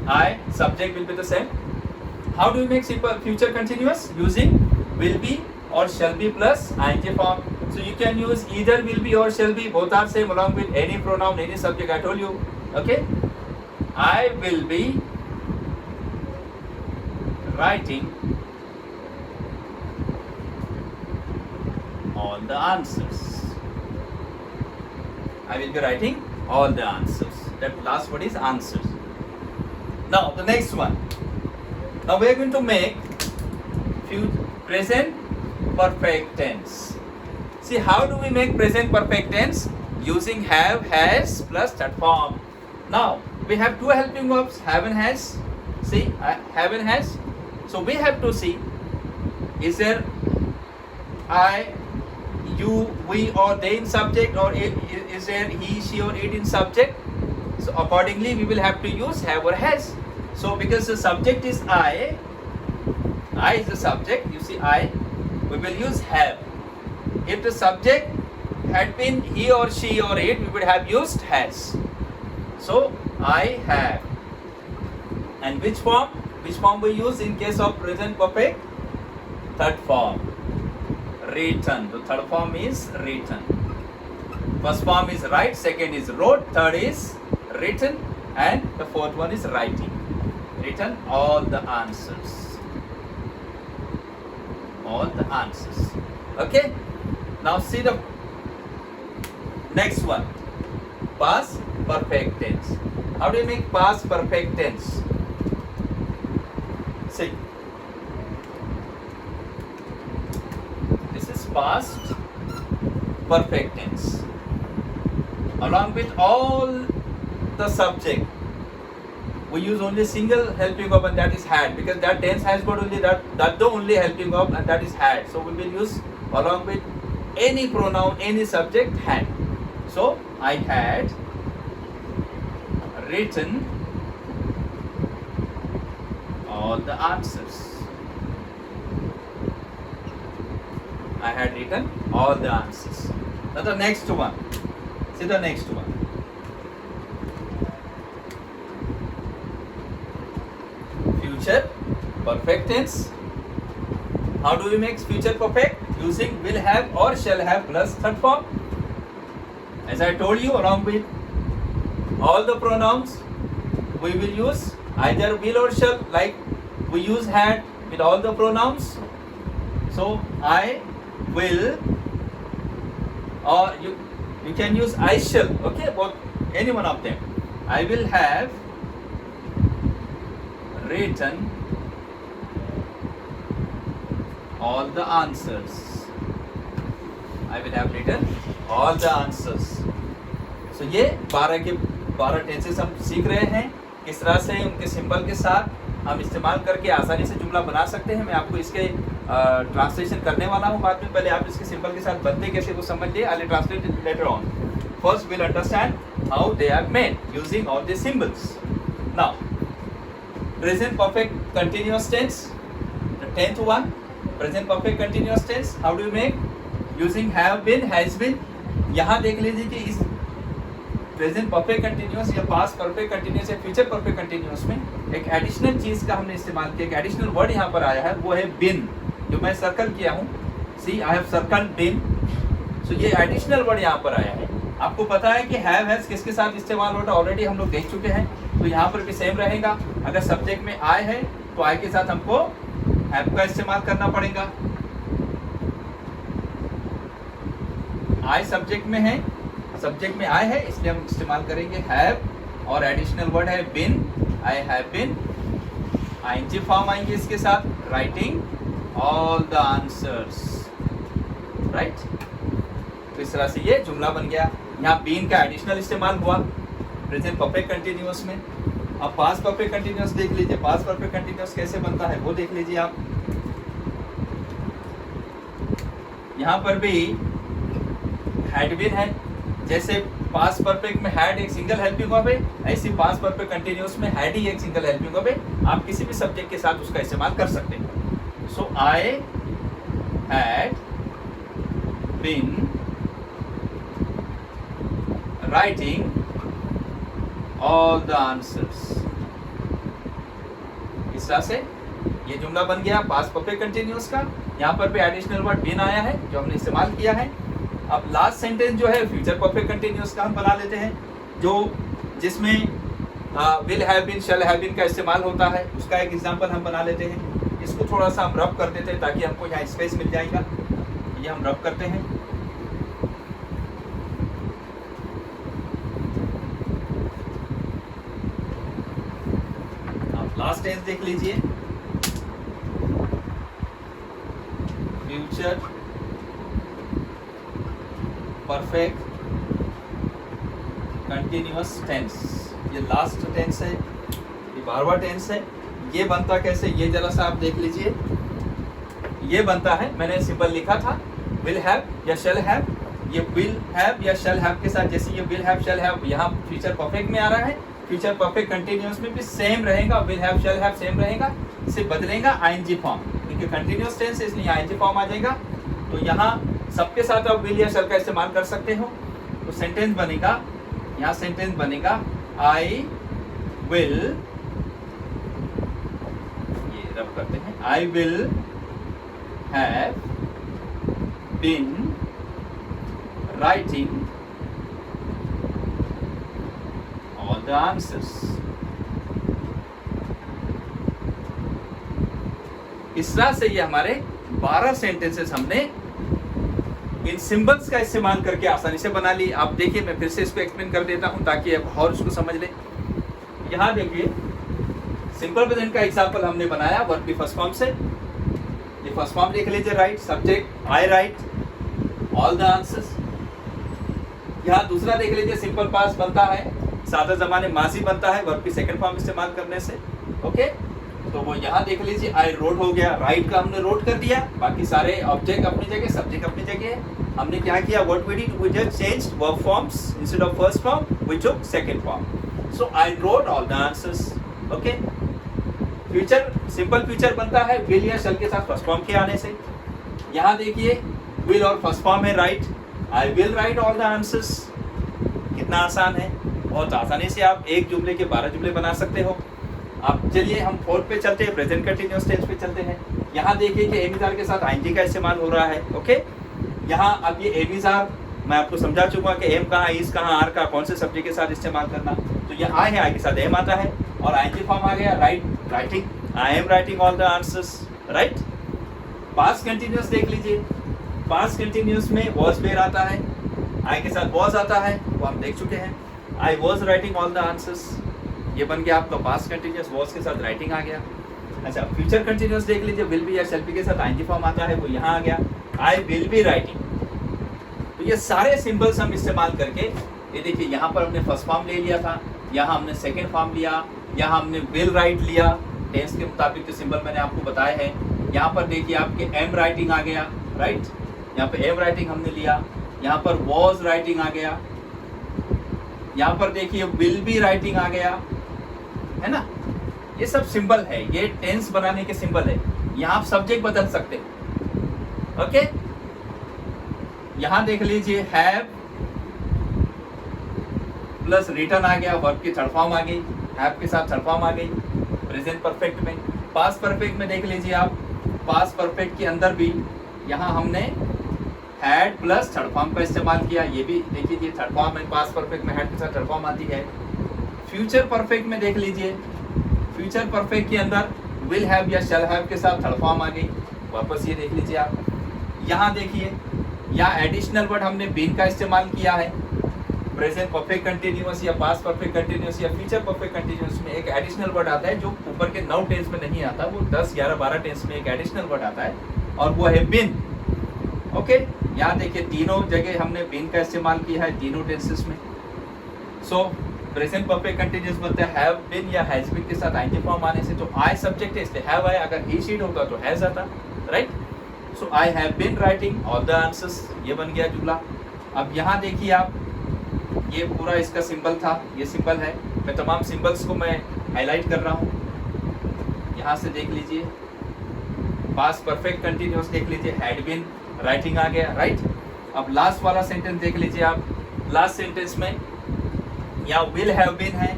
I, subject will be the same. How do we make simple future continuous? Using will be or shall be plus ing form. So you can use either will be or shall be, both are same, along with any pronoun, any subject, I told you. Okay? I will be writing all the answers. I will be writing all the answers. That last word is answers. Now the next one. Now we are going to make present perfect tense. See, how do we make present perfect tense? Using have, has plus that form. Now we have two helping verbs, have and has. See, have and has. So we have to see, is there I, you, we, or they in subject, or is there he, she, or it in subject? So accordingly we will have to use have or has. So because the subject is I is the subject, you see I, we will use have. If the subject had been he or she or it, we would have used has. So I have. And which form? Which form we use in case of present perfect? Third form. Written. The third form is written. First form is write, second is wrote, third is written, and the fourth one is writing. Written all the answers. All the answers. Okay? Now see the next one. Past perfect tense. How do you make past perfect tense? See. This is past perfect tense. Along with all the subject, we use only single helping verb, and that is had, because that tense has got only that the only helping verb, and that is had. So we will use along with any pronoun, any subject, had. So I had written all the answers. I had written all the answers. Now the next one. See the next one. Future perfect tense. How do we make future perfect? Using will have or shall have plus third form. As I told you, along with all the pronouns, we will use either will or shall, like we use had with all the pronouns. So I will, or you can use I shall, okay, both, any one of them. I will have written all the answers. I will have written all the answers. So ये 12 के 12 tenses हम सीख रहे हैं, किस तरह से उनके सिंबल के साथ हम इस्तेमाल करके आसानी से जुमला बना सकते हैं। मैं आपको इसके ट्रांसलेशन करने वाला हूँ बाद में, पहले आप इसके सिंबल के साथ बनते कैसे वो समझ लिए। I will translate it later on. First will understand how they are made using all the symbols. Now present perfect continuous tense, the 10th one, present perfect continuous tense, how do you make using have been, has been. यहाँ देख लीजिए कि इस present perfect continuous या past perfect continuous या future perfect continuous में एक additional चीज का हमने इस्तेमाल किया, एक एडिशनल वर्ड यहाँ पर आया है, वो है बिन, जो मैं सर्कल किया हूँ। सी आई हैव सर्कल बिन। सो ये एडिशनल वर्ड यहाँ पर आया है। आपको पता है कि हैव हैज किसके साथ इस्तेमाल होता है, ऑलरेडी हम लोग देख चुके हैं, तो यहाँ पर भी सेम रहेगा। अगर सब्जेक्ट में आई है तो आई के साथ हमको हैव का इस्तेमाल करना पड़ेगा। आई सब्जेक्ट में है, सब्जेक्ट में आई है, इसलिए हम इस्तेमाल करेंगे हैव, और एडिशनल वर्ड है been, I have been. ING form आएंगे इसके साथ, writing all the answers, right. तो इस तरह से ये जुमला बन गया। यहाँ बीन का एडिशनल इस्तेमाल हुआ प्रेजेंट परफेक्ट कंटिन्यूअस में। अब पास्ट परफेक्ट कंटिन्यूअस देख लीजिए, पास्ट परफेक्ट कंटिन्यूअस कैसे बनता है वो देख लीजिए आप। यहाँ पर भी हैड बीन है, जैसे पास्ट परफेक्ट में हैड एक सिंगल हेल्पिंग वर्ब है, ऐसी पास्ट परफेक्ट कंटिन्यूअस में हैड ही एक सिंगल हेल्पिंग वर्ब है। आप किसी भी सब्जेक्ट के साथ उसका इस्तेमाल कर सकते हैं। So I had been writing all the answers. इस तरह से ये जुमला बन गया पास्ट परफेक्ट कंटिन्यूअस का। यहाँ पर भी एडिशनल वर्ड बीन आया है जो हमने इस्तेमाल किया है। अब लास्ट सेंटेंस जो है फ्यूचर परफेक्ट कंटिन्यूअस का हम बना लेते हैं, जो जिसमें will have been, shall have been का इस्तेमाल होता है। उसका एक एग्जांपल हम बना लेते हैं। इसको थोड़ा सा हम रब कर देते हैं ताकि हमको यहाँ स्पेस मिल जाएगा। ये हम रब करते हैं। आप लास्ट टेंस देख लीजिए, फ्यूचर परफेक्ट कंटिन्यूअस टेंस, ये लास्ट टेंस है, ये 12वां टेंस है। ये बनता कैसे, ये जरा सा आप देख लीजिए। ये बनता है, मैंने सिंपल लिखा था, विल हैव या शैल हैव। ये विल हैव या शैल हैव के साथ, जैसे ये विल हैव शैल हैव यहाँ फ्यूचर परफेक्ट में आ रहा है, फ्यूचर परफेक्ट कंटिन्यूअस में भी सेम रहेगा, will have shall have same रहेगा। इसे बदलेगा आईएनजी फॉर्म, क्योंकि कंटिन्यूअस टेंस है इसलिए आईएनजी फॉर्म आ जाएगा। तो यहाँ सबके साथ आप विल या शैल का इस्तेमाल कर सकते हो। तो सेंटेंस बनेगा, यहाँ सेंटेंस बनेगा आई विल, ये रब करते हैं, I will have been writing all the answers. इस तरह से ये हमारे 12 सेंटेंसेस हमने इन सिंबल्स का इस्तेमाल करके आसानी से बना ली। आप देखिए, मैं फिर से इसको एक्सप्लेन कर देता हूं ताकि आप और उसको समझ लें। यहाँ देखिए, सिंपल प्रेजेंट का एग्जांपल हमने बनाया वर्ब की फर्स्ट फॉर्म से। ये फर्स्ट फॉर्म देख लीजिए, right subject I write all the answers. यहाँ दूसरा देख लीजिए, सिंपल पास्ट बनता है, सादा जमाने माजी बनता है वर्ब की सेकंड फॉर्म इस्तेमाल करने से। ओके, तो वो यहाँ देख लीजिए, आई रोड हो गया, राइट का हमने रोड कर दिया, बाकी सारे ऑब्जेक्ट अपनी जगह, सब्जेक्ट अपनी जगह। हमने क्या किया, what we did, we just changed verb forms, instead of first form we took second form. So I wrote all the answers. Okay, future simple future बनता है विल या शैल के साथ फर्स्ट फॉर्म के आने से। यहाँ देखिए, विल और फर्स्ट फॉर्म है right, I will write all the answers. कितना आसान है, बहुत आसानी से आप एक जुमले के 12 जुमले बना सकते हो। अब चलिए हम फोर्थ पे चलते हैं, प्रेजेंट कंटिन्यूअस टेंस पे चलते हैं। यहाँ देखिए कि एम के साथ आईएनजी का इस्तेमाल हो रहा है। ओके, यहाँ अब ये एम मैं आपको समझा चुका कि एम कहाँ, इज कहाँ, आर का कौन से सब्जेक्ट के साथ इस्तेमाल करना। तो ये आई है, आई के साथ एम आता है, और आईएनजी फॉर्म आ गया right, writing, I am writing all the answers, right. Past continuous देख लीजिए, पास्ट कंटिन्यूअस में वॉज वेयर आता है, आई के साथ वॉज आता है, वो हम देख चुके हैं। I was writing all the answers, ये बन गया आपका पास्ट कंटिन्यूस, वॉज के साथ राइटिंग आ गया। अच्छा, फ्यूचर कंटिन्यूस देख लीजिए, विल बी या शैल बी के साथ आईएनजी फॉर्म आता है, वो यहाँ आ गया, आई विल बी राइटिंग। तो ये सारे सिंबल्स हम इस्तेमाल करके, ये देखिए यहाँ पर हमने फर्स्ट फॉर्म ले लिया था, यहाँ हमने सेकेंड फॉर्म लिया, यहाँ हमने विल राइट लिया, टेंस के मुताबिक जो सिंबल मैंने आपको बताए हैं। यहाँ पर देखिए आपके एम राइटिंग आ गया, राइट, यहाँ पे एम राइटिंग हमने लिया, यहाँ पर वॉज राइटिंग आ गया, यहाँ पर देखिए विल बी राइटिंग आ गया, है ना। ये सब सिंबल है, ये टेंस बनाने के सिंबल है। यहाँ आप सब्जेक्ट बदल सकते हैं, ओके। यहाँ देख लीजिए हैव प्लस रिटर्न आ गया, वर्ब की थर्ड फॉर्म आ गई, हैव के साथ थर्ड फॉर्म आ गई प्रेजेंट परफेक्ट में। पास्ट परफेक्ट में देख लीजिए आप, पास्ट परफेक्ट के अंदर भी यहाँ हमने हैड प्लस थर्ड फॉर्म का इस्तेमाल किया, ये भी देखिए ये थर्ड फॉर्म है, पास्ट परफेक्ट में हैड के साथ थर्ड फॉर्म आती है। फ्यूचर परफेक्ट में देख लीजिए, फ्यूचर परफेक्ट के अंदर विल हैव या शैल हैव के साथ थर्ड फॉर्म आ गई, वापस ये देख लीजिए आप। यहाँ देखिए यहाँ एडिशनल वर्ड हमने बीन का इस्तेमाल किया है, प्रेजेंट परफेक्ट कंटिन्यूअस या पास्ट परफेक्ट कंटिन्यूअस या फ्यूचर परफेक्ट कंटिन्यूअस में एक एडिशनल वर्ड आता है जो ऊपर के 9 टेंस में नहीं आता, वो 10, 11, 12 टेंस में एक एडिशनल वर्ड आता है और वो है बिन, ओके। यहाँ देखिए तीनों जगह हमने बिन का इस्तेमाल किया है, तीनों टेंसेस में। सो प्रेजेंट परफेक्ट कंटिन्यूअस बोलते हैं हैव बीन या हैज बीन के साथ आईएनजी फॉर्म आने से, तो आई सब्जेक्ट है इसलिए हैव आया, अगर ही शीट होता तो हैज आता, right. So I have been writing all the answers, ये बन गया जुमला। अब यहाँ देखिए आप, ये पूरा इसका सिंबल था, ये सिंबल है, मैं तमाम सिंबल्स को मैं हाईलाइट कर रहा हूँ। यहाँ से देख लीजिए पास्ट परफेक्ट कंटिन्यूअस देख लीजिए, हैड बीन राइटिंग आ गया, राइट। अब लास्ट वाला सेंटेंस देख लीजिए आप, लास्ट सेंटेंस में या विल हैव बीन है,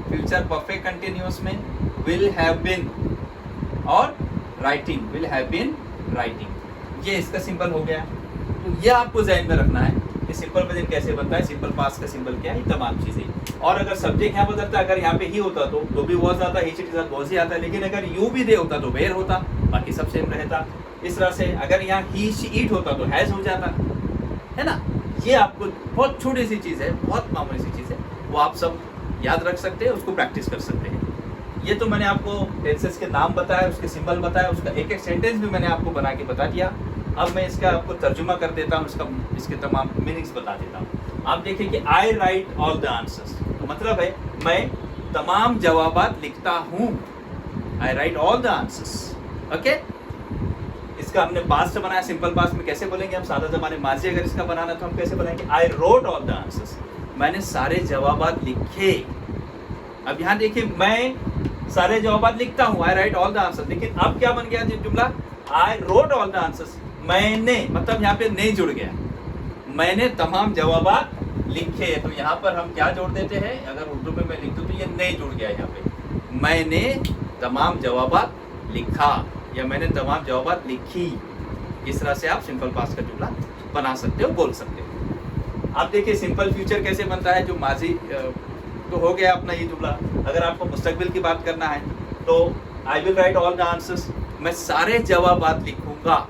फ्यूचर परफेक्ट कंटिन्यूअस में विल हैव बीन और writing, will have been writing, ये इसका सिंबल हो गया। तो ये आपको ध्यान में रखना है कि सिंपल प्रेजेंट कैसे बनता है, सिंपल पास्ट का सिंबल क्या है, तमाम चीजें। और अगर सब्जेक्ट यहाँ बदलता, अगर यहाँ पे ही होता तो भी वॉज आता, ही के साथ वॉज ही आता, लेकिन अगर यू भी दे होता तो वेयर होता, बाकी सब सेम रहता। इस तरह से अगर यहाँ ही शी ईट होता तो हैज हो जाता, है ना। ये आपको बहुत छोटी सी चीज़ है, बहुत मामूली सी चीज़ है, वो आप सब याद रख सकते हैं, उसको प्रैक्टिस कर सकते हैं। ये तो मैंने आपको टेंसेस के नाम बताया, उसके सिंबल बताया, उसका एक एक सेंटेंस भी मैंने आपको बना के बता दिया। अब मैं इसका आपको तर्जुमा कर देता हूँ, इसके तमाम मीनिंग्स बता देता हूँ। आप देखिए कि I write all the answers, तो मतलब है मैं तमाम जवाबात लिखता हूँ, I write all the answers, okay. इसका हमने पास्ट बनाया, सिंपल पास्ट में कैसे बोलेंगे हम, सादा ज़माने माजी अगर इसका बनाना तो हम कैसे बनाएंगे, I wrote all the answers, मैंने सारे जवाबात लिखे। अब यहाँ देखिए मैं सारे जवाबात लिखता हूँ, I write all the answers, लेकिन अब क्या बन गया जुमला, I wrote all the answers, मैंने, मतलब यहाँ पे नहीं जुड़ गया, मैंने तमाम जवाबात लिखे। तो यहाँ पर हम क्या जोड़ देते हैं, अगर उर्दू में मैं लिख दूँ तो ये नहीं जुड़ गया, यहाँ पे मैंने तमाम जवाबात लिखा या मैंने तमाम जवाबात लिखी। इस तरह से आप सिंपल पास्ट का जुमला बना सकते हो, बोल सकते हो। आप देखिए सिंपल फ्यूचर कैसे बनता है, जो माजी तो हो गया अपना ये जुमला। अगर आपको मुस्तकबिल की बात करना है तो I will write all the answers, मैं सारे जवाबात लिखूंगा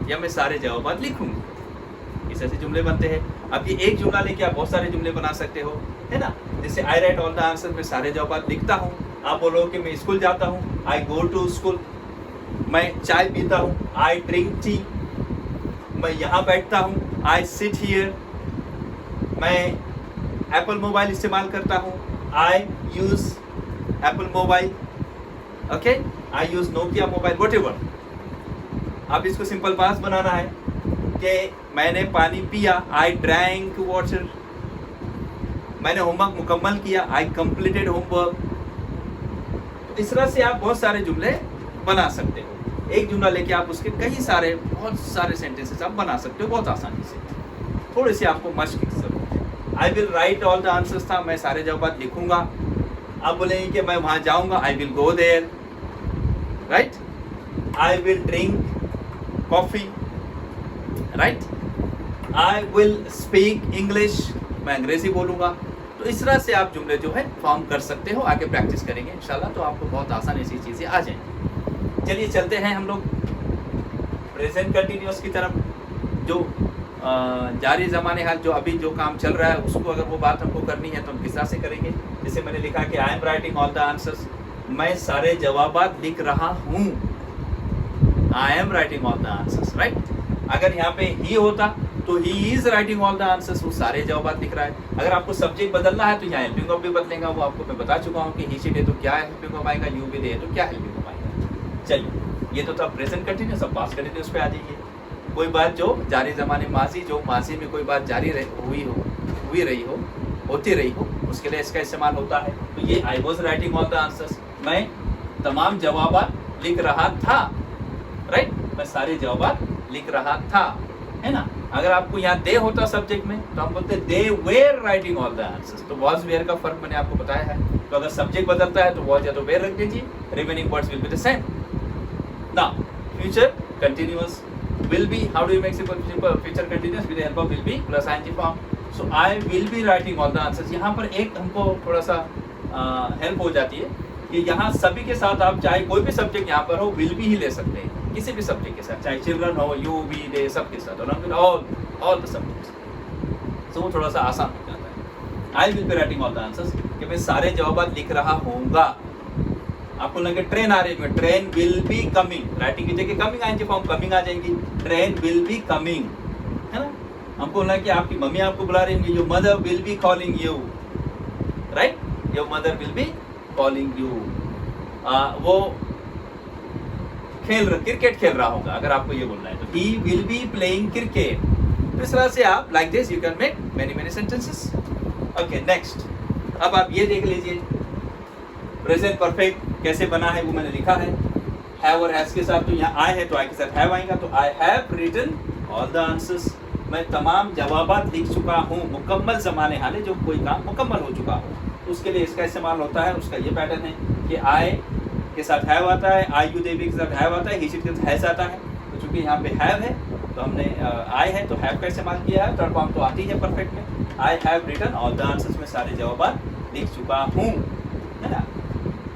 या मैं सारे जवाबात लिखूंगी, इस ऐसे जुमले बनते हैं। अब ये एक जुमला लेके आप बहुत सारे जुमले बना सकते हो, है ना। जैसे आई राइट ऑल द आंसर्स, मैं सारे जवाबात लिखता हूँ। आप बोलो कि मैं स्कूल जाता हूँ, आई गो टू स्कूल। मैं चाय पीता हूँ, आई ड्रिंक टी। मैं यहाँ बैठता हूँ, आई सिट हियर। मैं एप्पल मोबाइल इस्तेमाल करता हूँ, आई यूज एप्पल मोबाइल, ओके। आई यूज नोकिया मोबाइल, व्हाटएवर। अब इसको सिंपल पास्ट बनाना है कि मैंने पानी पिया, आई ड्रैंक वाटर। मैंने होमवर्क मुकम्मल किया, आई कंप्लीटेड होमवर्क। तो इस तरह से आप बहुत सारे जुमले बना सकते हो। एक जुमला लेके आप उसके कई सारे, बहुत सारे सेंटेंसेस आप बना सकते हो बहुत आसानी से। थोड़ी सी आपको मशक की जरूरत है। I will write all the answers था, मैं सारे जवाब लिखूंगा। आप बोलेंगे कि मैं वहाँ जाऊँगा, I will go there, right. I will drink coffee, right. I will speak English, मैं अंग्रेजी बोलूँगा। तो इस तरह से आप जुमले जो है फॉर्म कर सकते हो। आगे प्रैक्टिस करेंगे इंशाल्लाह तो आपको बहुत आसानी से चीज़ें आ जाएंगी। चलिए चलते हैं हम लोग प्रेजेंट कंटिन्यूअस की तरफ। जो जारी ज़माने हाल जो अभी जो काम चल रहा है उसको अगर वो बात हमको करनी है तो हम किस तरह से करेंगे। जैसे मैंने लिखा कि I am writing all the answers, मैं सारे जवाबात लिख रहा हूँ। I am writing all the answers, right. अगर यहाँ पे ही होता तो he is writing all the answers, वो सारे जवाबात लिख रहा है। अगर आपको सब्जेक्ट बदलना है तो यहाँ हेल्पिंग ऑफ भी बदलेगा, वो आपको मैं बता चुका हूँ कि ही शीट है तो क्या हेल्पिंग ऑफ आएगा, यू भी दे तो क्या हेल्पिंग ऑफ आएगा। चलिए, ये तो था प्रेजेंट कंटिन्यूस। अब पास्ट कंटिन्यूस पे आ जाइए। कोई बात जो जारी ज़माने माजी, जो माजी में कोई बात जारी होती रही हो, उसके लिए इसका इस्तेमाल होता है। तो ये I was writing all the answers, मैं तमाम जवाबात लिख रहा था, राइट। मैं सारे जवाबात लिख रहा था, है ना। अगर आपको यहाँ दे होता सब्जेक्ट में तो हम बोलते they were writing all the answers. तो वॉज वेयर का फर्क मैंने आपको बताया है। तो अगर सब्जेक्ट बदलता है तो वॉज या तो वेयर रख दीजिए, remaining words will be the same. Now future continuous will be, how do you make simple future continuous with the help of will be plus ing form. So I will be writing all the answers. यहाँ पर एक हमको थोड़ा सा help हो जाती है कि यहाँ सभी के साथ आप चाहे कोई भी सब्जेक्ट यहाँ पर हो will be ही ले सकते हैं, किसी भी सब्जेक्ट के साथ, चाहे चिल्ड्रन हो, यू वी दे, सबके साथ, all the subjects. So वो थोड़ा सा आसान हो जाता है। I will be writing all the answers कि मैं सारे जवाबात लिख रहा होऊंगा। आपको लगे ट्रेन आ रही है, train will be coming, writing की जगह कमिंग आएंगे, फॉर्म कमिंग आ जाएंगी, ट्रेन विल बी कमिंग, है ना। हमको लगा कि आपकी मम्मी आपको बुला रही है, your mother will be calling you, right, your mother will be calling you. वो क्रिकेट खेल रहा होगा, अगर आपको ये बोलना है तो he will be playing cricket. तो इस तरह से आप like this you can make many sentences. Okay, next. अब आप ये देख लीजिए प्रेजेंट परफेक्ट कैसे बना है, वो मैंने लिखा है। हैव और हैज के साथ, तो यहाँ आई है तो आई के साथ हैव आएगा। तो I have written all the answers, मैं तमाम जवाबात लिख चुका हूँ। मुकम्मल ज़माने हाले, जो कोई काम मुकम्मल हो चुका हो, उसके लिए इसका इस्तेमाल होता है। उसका ये पैटर्न है कि आई के साथ हैव आता है, आई यू देवी के साथ हैव आता है, ही शीट के साथ हैज आता है। तो चूँकि यहाँ पे हैव है तो हमने आई है तो हैव का इस्तेमाल किया है। थर्ड फॉर्म तो आती है परफेक्ट में, I have written all the answers, में सारे जवाबात लिख चुका हूँ, है ना।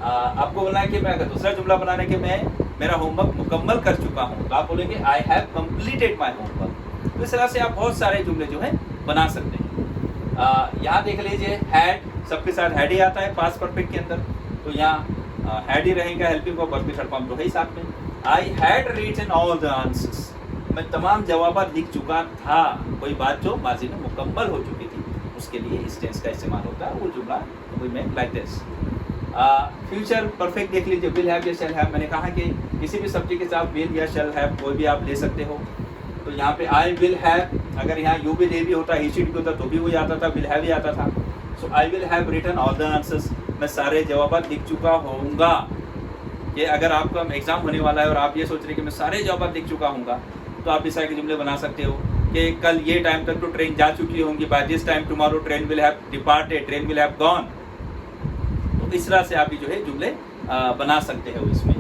आपको बोलना है कि मैं अगर दूसरा जुमला बनाने के मैं मेरा होमवर्क मुकम्मल कर चुका हूँ, तो आप बोलेंगे I have completed my homework. तो इस तरह से आप बहुत सारे जुमले जो है बना सकते हैं। यहाँ देख लीजिए, हैड सबके साथ हैड ही आता है पास्ट परफेक्ट के अंदर, तो यहाँ हैड ही रहेगा। हेल्पिंग वर्ब और थर्ड फॉर्म तो है ही साथ में। I had written all the answers, मैं तमाम जवाबात लिख चुका था। कोई बात जो माजी में मुकम्मल हो चुकी थी, उसके लिए इस टेंस का इस्तेमाल होता है। वो जुमला we make like this. Future perfect देख लीजिए, विल हैव या शैल हैव। मैंने कहा कि किसी भी सब्जेक्ट के साथ विल या शैल हैव कोई भी आप ले सकते हो। तो यहाँ पे आई विल हैव, अगर यहाँ यू विल भी होता, ही शीट भी होता तो भी वही आता था, विल हैव ही आता था। So I will have written all the answers, मैं सारे जवाबात लिख चुका होऊंगा। ये अगर आपका एग्जाम होने वाला है और आप ये सोच रहे कि मैं सारे जवाबात लिख चुका हूँगा, तो आप इस तरह के जुमले बना सकते हो कि कल ये टाइम तक तो ट्रेन जा चुकी होंगी, by this time tomorrow train will have departed, train will have gone. तो इस तरह से आप भी जो है जुमले बना सकते हो इसमें।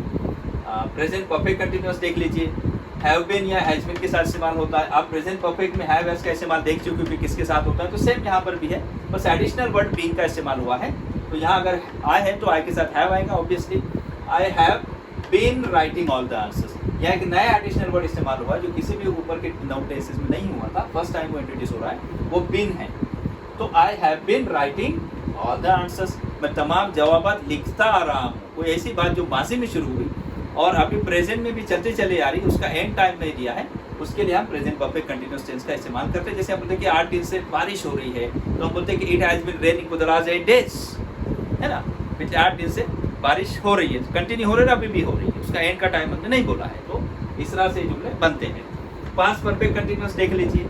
प्रेजेंट परफेक्ट कंटिन्यूअस देख लीजिए, हैव बीन या हैज बीन के साथ इस्तेमाल होता है। आप प्रेजेंट परफेक्ट में हैव हैज का इस्तेमाल देख चुके हो किसके साथ होता है, तो सेम यहाँ पर भी है, बस एडिशनल वर्ड बीन का इस्तेमाल हुआ है। तो यहाँ अगर आई है तो आई के साथ हैव आएगा obviously. I have been writing all the answers, यहाँ एक नया एडिशनल वर्ड इस्तेमाल हुआ जो किसी भी ऊपर के नोटेसेस में नहीं हुआ था, फर्स्ट टाइम वो इंट्रोड्यूस हो रहा है, वो बीन है। तो I have been writing all the answers, मैं तमाम जवाबात लिखता आ रहा हूँ। कोई ऐसी बात जो माजी में शुरू हुई और अभी प्रेजेंट में भी चलते चले आ रही, उसका एंड टाइम नहीं दिया है, उसके लिए हम प्रेजेंट परफेक्ट कंटिन्यूअस टेंस का इस्तेमाल करते हैं। जैसे हम बोलते हैं कि 8 दिन से बारिश हो रही है, तो हम बोलते हैं कि it has been raining for the last 8 days, है ना। पिछले 8 दिन से बारिश हो रही है, कंटिन्यू हो रही है, अभी भी हो रही है, उसका एंड का टाइम हमने नहीं बोला है। तो इस तरह से जुमले बनते हैं। पास्ट परफेक्ट कंटिन्यूअस देख लीजिए,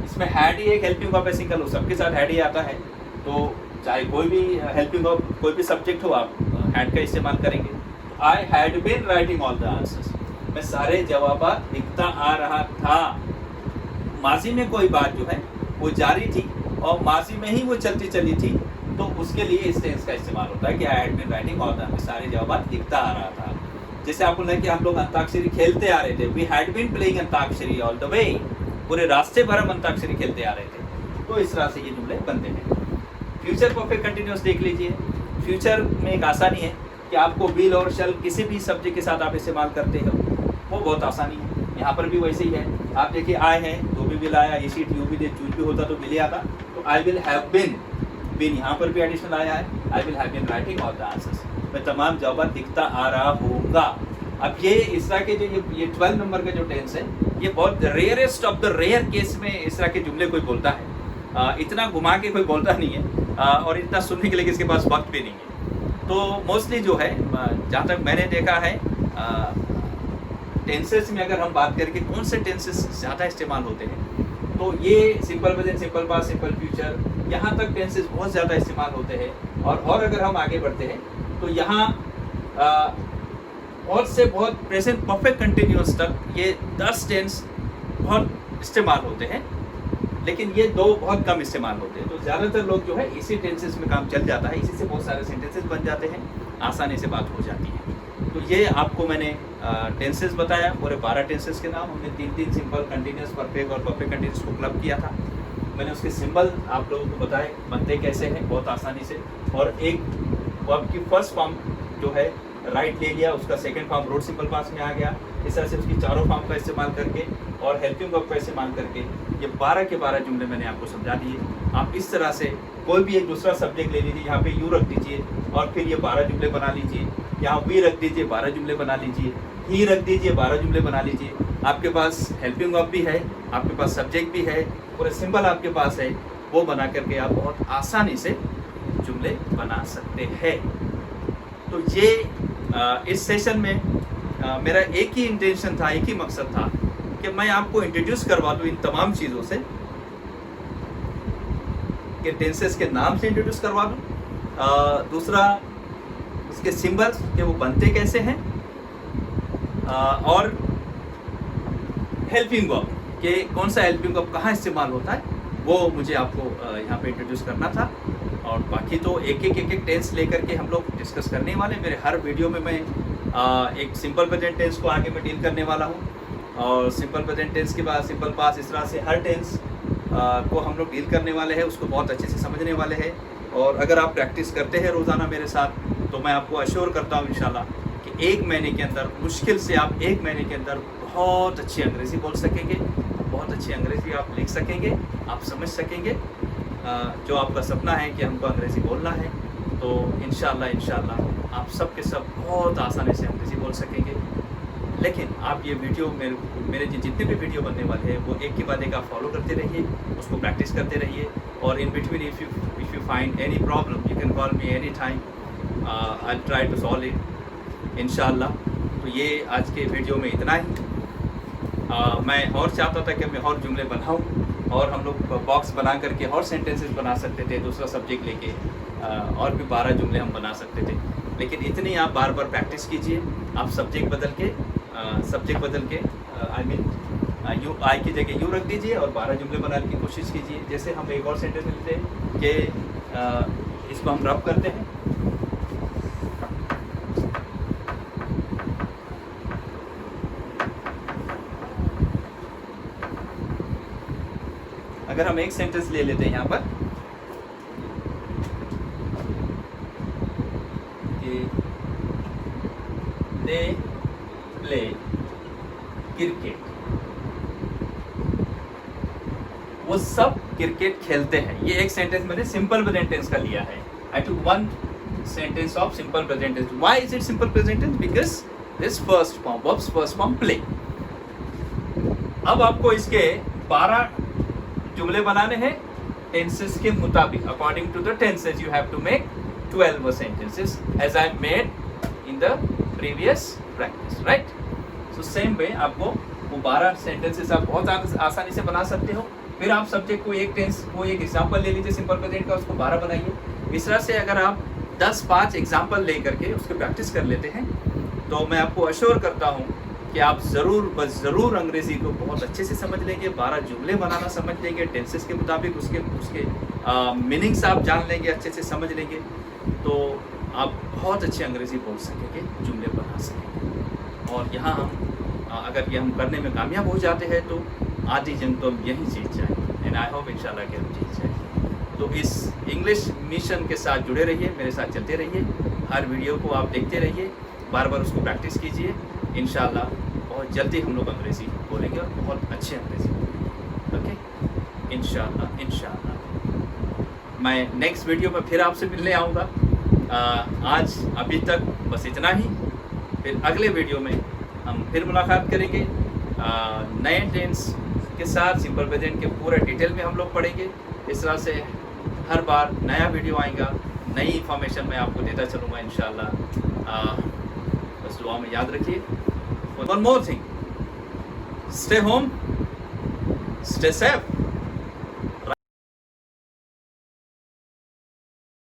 इसमें हैड ही एक हेल्पिंग वर्ब है सिंगल, सबके साथ हैड ही आता है। तो चाहे कोई भी हेल्पिंग वर्ब कोई भी सब्जेक्ट हो, आप हैड का इस्तेमाल करेंगे। I had been writing all the answers, मैं सारे जवाबात लिखता आ रहा था। माजी में कोई बात जो है वो जारी थी और माजी में ही वो चलती चली थी, तो उसके लिए इस टेंस का इस्तेमाल होता है कि I had been writing all the answers, सारे जवाबात लिखता आ रहा था। जैसे आप बोल रहे हैं कि हम लोग अंताक्षरी खेलते आ रहे थे, we had been playing antakshari all the way, पूरे रास्ते भर हम अंताक्षरी खेलते आ रहे थे। तो इस तरह से ये जुमले बनते हैं। फ्यूचर परफेक्ट कंटिन्यूअस देख लीजिए, फ्यूचर में एक आसानी है कि आपको विल और शैल किसी भी सब्जेक्ट के साथ आप इस्तेमाल करते हो, वो बहुत आसानी है। यहाँ पर भी वैसे ही है। आप देखिए आए हैं तो भी विल आया, ये शीट यू भी दे चूज भी होता तो विल ही आता। तो I will have been, been यहाँ पर भी एडिशनल आया है। I will have been writing all the answers, मैं तमाम जवाब लिखता आ रहा होऊंगा। अब ये इस तरह के जो ये 12 नंबर का जो टेंस है, ये बहुत rarest of the rare case में इस तरह के जुमले कोई बोलता है। इतना घुमा के कोई बोलता नहीं है, और इतना सुनने के लिए किसके पास वक्त भी नहीं है। तो मोस्टली जो है, जहाँ तक मैंने देखा है, टेंसेस में अगर हम बात करें कि कौन से टेंसेस ज़्यादा इस्तेमाल होते हैं, तो ये simple present, simple past, simple future, यहाँ तक टेंसेस बहुत ज़्यादा इस्तेमाल होते हैं। और अगर हम आगे बढ़ते हैं तो यहाँ बहुत से बहुत प्रेजेंट परफेक्ट कंटिन्यूअस तक ये 10 टेंस बहुत इस्तेमाल होते हैं, लेकिन ये 2 बहुत कम इस्तेमाल होते हैं। तो ज़्यादातर लोग जो है इसी टेंसेस में काम चल जाता है, इसी से बहुत सारे सेंटेंसेस बन जाते हैं, आसानी से बात हो जाती है। तो ये आपको मैंने टेंसेस बताया, पूरे 12 टेंसेस के नाम। हमने 3 सिंपल, कंटिन्यूअस, परफेक्ट और परफेक्ट कंटिन्यूअस को क्लब किया था। मैंने उसके सिंबल आप लोगों को बताए बनते कैसे हैं बहुत आसानी से। और एक वर्ब की फर्स्ट फॉर्म जो है राइट ले लिया, उसका second form road simple past में आ गया। इस तरह से उसकी चारों फॉर्म का इस्तेमाल करके और हेल्पिंग वर्ब का इस्तेमाल करके ये 12 के 12 जुमले मैंने आपको समझा दिए। आप इस तरह से कोई भी एक दूसरा सब्जेक्ट ले लीजिए, यहाँ पे यू रख दीजिए और फिर ये 12 जुमले बना लीजिए। यहाँ वी रख दीजिए, 12 जुमले बना लीजिए। ही रख दीजिए, 12 जुमले बना लीजिए। आपके पास हेल्पिंग वर्ब भी है, आपके पास सब्जेक्ट भी है, पूरे सिंबल आपके पास है, वो बना करके आप बहुत आसानी से जुमले बना सकते हैं। तो ये इस सेशन में मेरा एक ही इंटेंशन था, एक ही मकसद था कि मैं आपको इंट्रोड्यूस करवा दूँ इन तमाम चीज़ों से, कि टेंसेस के नाम से इंट्रोड्यूस करवा दूँ। दूसरा उसके सिंबल्स कि वो बनते कैसे हैं, और हेल्पिंग वर्ब कि कौन सा हेल्पिंग वर्ब कहाँ इस्तेमाल होता है, वो मुझे आपको यहाँ पे इंट्रोड्यूस करना था। और बाकी तो एक एक टेंस लेकर के हम लोग डिस्कस करने वाले। मेरे हर वीडियो में मैं एक सिंपल प्रेजेंट टेंस को आगे मैं डील करने वाला हूँ, और सिंपल प्रेजेंट टेंस के बाद सिंपल पास्ट, इस तरह से हर टेंस को हम लोग डील करने वाले हैं, उसको बहुत अच्छे से समझने वाले हैं। और अगर आप प्रैक्टिस करते हैं रोज़ाना मेरे साथ, तो मैं आपको अश्योर करता हूँ इंशाल्लाह कि 1 महीने के अंदर, मुश्किल से आप 1 महीने के अंदर बहुत अच्छी अंग्रेज़ी बोल सकेंगे, बहुत अच्छी अंग्रेज़ी आप लिख सकेंगे, आप समझ सकेंगे। जो आपका सपना है कि हमको अंग्रेज़ी बोलना है, तो इंशाल्लाह आप सब के सब बहुत आसानी से अंग्रेज़ी बोल सकेंगे। लेकिन आप ये वीडियो मेरे जितने भी वीडियो बनने वाले हैं, वो एक के बाद एक आप फॉलो करते रहिए, उसको प्रैक्टिस करते रहिए। और in between if you find any problem, you can call me any time, I will try to solve it इंशाल्लाह। तो ये आज के वीडियो में इतना ही। मैं और चाहता था कि मैं और जुमले बनाऊँ, और हम लोग बॉक्स बना करके और सेंटेंसेस बना सकते थे, दूसरा सब्जेक्ट लेके और भी 12 जुमले हम बना सकते थे। लेकिन इतनी आप बार बार प्रैक्टिस कीजिए। आप सब्जेक्ट बदल के आई मीन यू, आई की जगह यू रख दीजिए और 12 जुमले बनाने की कोशिश कीजिए। जैसे हम एक और सेंटेंस लेते हैं कि इसको हम रब करते हैं। अगर हम एक सेंटेंस ले लेते हैं यहाँ पर कि दे प्ले क्रिकेट, वो सब क्रिकेट खेलते हैं। ये एक सेंटेंस मैंने सिंपल प्रेजेंट टेंस का लिया है। आई टुक 1 sentence of simple present tense. Why is it simple present tense? Because this first form, verb's first form play. अब आपको इसके 12 जुमले बनाने हैं टेंसेस के मुताबिक। According to the tenses you have to make 12 sentences as I made in the previous practice, right? So same way आपको वो 12 sentences आप बहुत आसानी से बना सकते हो। फिर आप सब्जेक्ट को एक टेंस को एक एग्जाम्पल ले लीजिए सिंपल प्रेजेंट का, उसको 12 बनाइए। इस तरह से अगर आप 10-5 एग्जाम्पल ले करके उसके प्रैक्टिस कर लेते हैं, तो मैं आपको अश्योर करता हूँ कि आप ज़रूर अंग्रेज़ी को बहुत अच्छे से समझ लेंगे। 12 जुमले बनाना समझ लेंगे टेंसेस के मुताबिक, उसके मीनिंग्स आप जान लेंगे, अच्छे से समझ लेंगे, तो आप बहुत अच्छी अंग्रेज़ी बोल सकेंगे, जुमले बना सकेंगे। और यहाँ अगर ये हम करने में कामयाब हो जाते हैं तो आधी जंग तो हम यहीं जीत जाएंगे। एंड आई होप इंशाल्लाह कि हम जीत जाएंगे। तो इस इंग्लिश मिशन के साथ जुड़े रहिए, मेरे साथ चलते रहिए, हर वीडियो को आप देखते रहिए, बार बार उसको प्रैक्टिस कीजिए। इंशाल्लाह बहुत जल्दी हम लोग अंग्रेज़ी बोलेंगे और बहुत अच्छे अंग्रेज़ी बोलेंगे। ओके, इंशाअल्लाह इंशाअल्लाह। मैं नेक्स्ट वीडियो में फिर आपसे मिलने आऊँगा। आज अभी तक बस इतना ही। फिर अगले वीडियो में हम फिर मुलाकात करेंगे नए टेंस के साथ। सिंपल प्रेजेंट के पूरे डिटेल में हम लोग पढ़ेंगे। इस तरह से हर बार नया वीडियो आएगा, नई इंफॉर्मेशन मैं आपको देता चलूँगा इंशाअल्लाह। बस दुआ में याद रखिए। One more thing, stay home, stay safe.